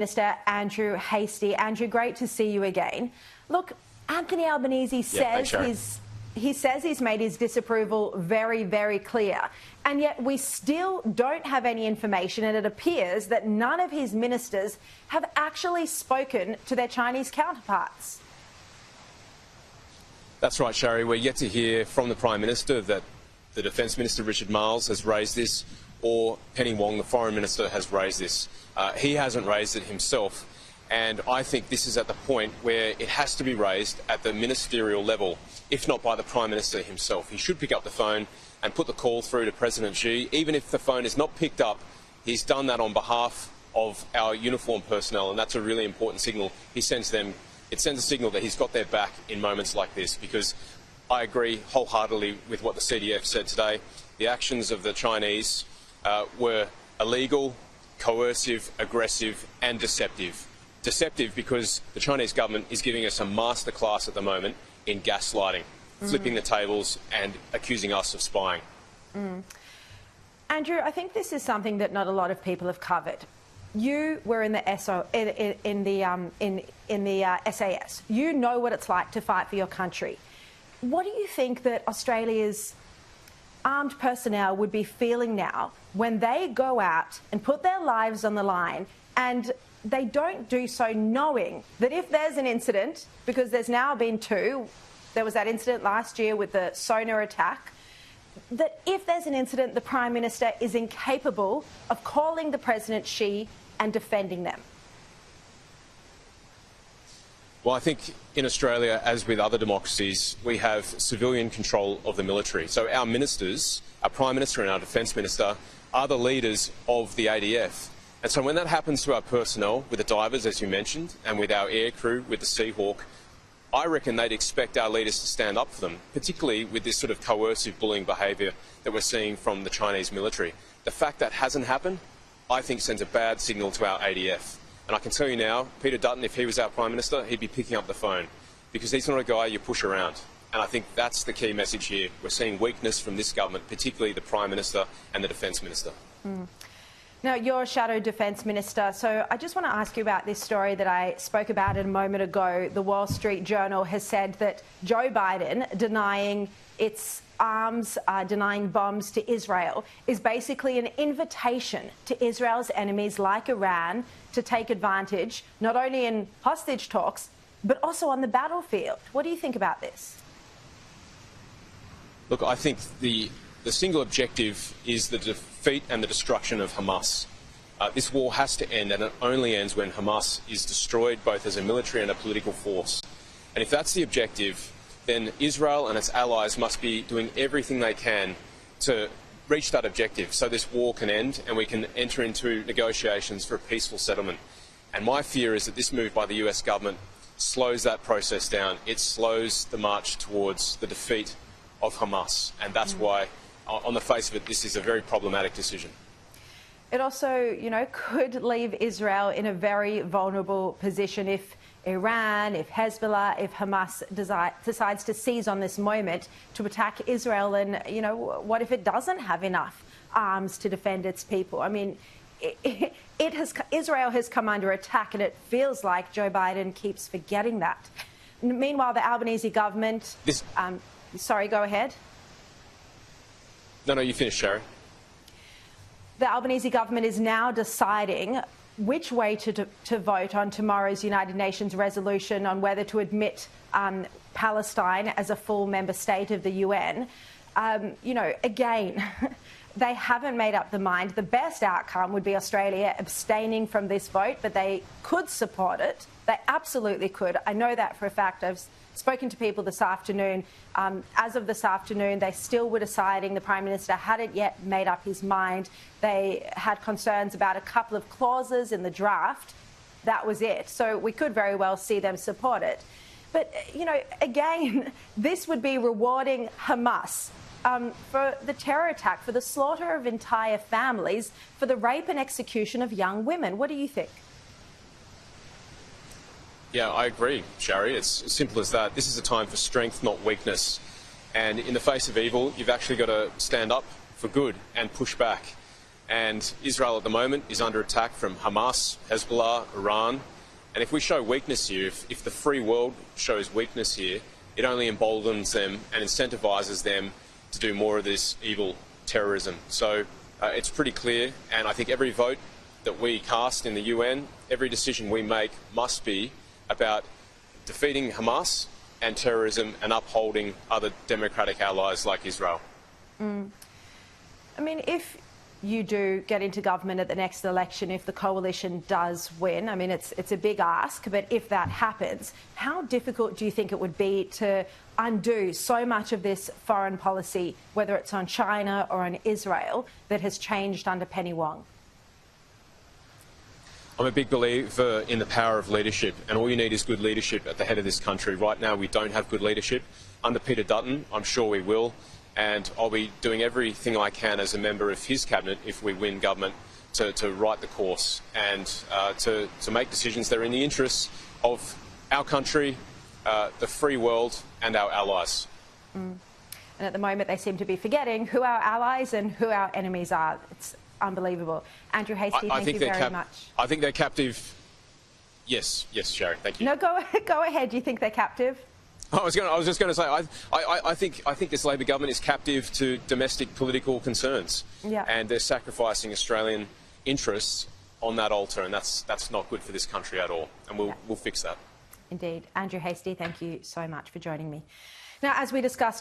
Minister Andrew Hastie. Andrew, great to see you again. Look, Anthony Albanese says he's made his disapproval very, very clear. And yet we still don't have any information, and it appears that none of his ministers have actually spoken to their Chinese counterparts. That's right, Sharri. We're yet to hear from the Prime Minister that the Defence Minister, Richard Marles, has raised this, or Penny Wong, the Foreign Minister, has raised this. He hasn't raised it himself, and I think this is at the point where it has to be raised at the ministerial level, if not by the Prime Minister himself. He should pick up the phone and put the call through to President Xi. Even if the phone is not picked up, he's done that on behalf of our uniformed personnel, and that's a really important signal he sends them. It sends a signal that he's got their back in moments like this, because I agree wholeheartedly with what the CDF said today. The actions of the Chinese were illegal, coercive, aggressive and deceptive. Deceptive because the Chinese government is giving us a masterclass at the moment in gaslighting, flipping the tables and accusing us of spying. Andrew, I think this is something that not a lot of people have covered. You were in the SAS. You know what it's like to fight for your country. What do you think that Australia's armed personnel would be feeling now when they go out and put their lives on the line, and they don't do so knowing that if there's an incident, because there's now been two, there was that incident last year with the sonar attack, that if there's an incident, the Prime Minister is incapable of calling the President Xi and defending them? Well, I think in Australia, as with other democracies, we have civilian control of the military. So our ministers, our Prime Minister and our Defence Minister, are the leaders of the ADF. And so when that happens to our personnel, with the divers, as you mentioned, and with our air crew, with the Seahawk, I reckon they'd expect our leaders to stand up for them, particularly with this sort of coercive bullying behaviour that we're seeing from the Chinese military. The fact that hasn't happened, I think, sends a bad signal to our ADF. And I can tell you now, Peter Dutton, if he was our Prime Minister, he'd be picking up the phone, because he's not a guy you push around. And I think that's the key message here. We're seeing weakness from this government, particularly the Prime Minister and the Defence Minister. Now, you're Shadow Defence Minister, so I just want to ask you about this story that I spoke about a moment ago. The Wall Street Journal has said that Joe Biden denying its arms, denying bombs to Israel, is basically an invitation to Israel's enemies like Iran to take advantage, not only in hostage talks, but also on the battlefield. What do you think about this? Look, I think the single objective is the defeat and the destruction of Hamas. This war has to end, and it only ends when Hamas is destroyed, both as a military and a political force. And if that's the objective, then Israel and its allies must be doing everything they can to reach that objective so this war can end and we can enter into negotiations for a peaceful settlement. And my fear is that this move by the US government slows that process down. It slows the march towards the defeat of Hamas, and that's why, on the face of it, this is a very problematic decision. It also, could leave Israel in a very vulnerable position if Iran, if Hezbollah, if Hamas decides to seize on this moment to attack Israel. And, what if it doesn't have enough arms to defend its people? I mean, Israel has come under attack, and it feels like Joe Biden keeps forgetting that. Meanwhile, the Albanese government... Sorry, go ahead. No, you finish, Sharri. The Albanese government is now deciding which way to vote on tomorrow's United Nations resolution on whether to admit Palestine as a full member state of the UN. Again, they haven't made up the mind. The best outcome would be Australia abstaining from this vote, but they could support it. They absolutely could. I know that for a fact. I've spoken to people this afternoon. As of this afternoon, they still were deciding. The Prime Minister hadn't yet made up his mind. They had concerns about a couple of clauses in the draft. That was it. So we could very well see them support it. But, again, this would be rewarding Hamas for the terror attack, for the slaughter of entire families, for the rape and execution of young women. What do you think? Yeah, I agree, Sharri. It's as simple as that. This is a time for strength, not weakness. And in the face of evil, you've actually got to stand up for good and push back. And Israel at the moment is under attack from Hamas, Hezbollah, Iran. And if we show weakness here, if the free world shows weakness here, it only emboldens them and incentivises them to do more of this evil terrorism. So it's pretty clear, and I think every vote that we cast in the UN, every decision we make must be about defeating Hamas and terrorism and upholding other democratic allies like Israel. I mean, if you do get into government at the next election, if the coalition does win, I mean, it's a big ask, but if that happens, how difficult do you think it would be to undo so much of this foreign policy, whether it's on China or on Israel, that has changed under Penny Wong? I'm a big believer in the power of leadership, and all you need is good leadership at the head of this country. Right now, we don't have good leadership. Under Peter Dutton, I'm sure we will, and I'll be doing everything I can as a member of his cabinet if we win government to right the course and to make decisions that are in the interests of our country, the free world and our allies. And at the moment, they seem to be forgetting who our allies and who our enemies are. It's unbelievable. Andrew Hastie, thank you very much. I think they're captive. Yes, Sharri, thank you. No, go ahead. Do you think they're captive? I was just going to say, I think this Labor government is captive to domestic political concerns, and they're sacrificing Australian interests on that altar, and that's not good for this country at all. And we'll fix that. Indeed, Andrew Hastie, thank you so much for joining me. Now, as we discussed.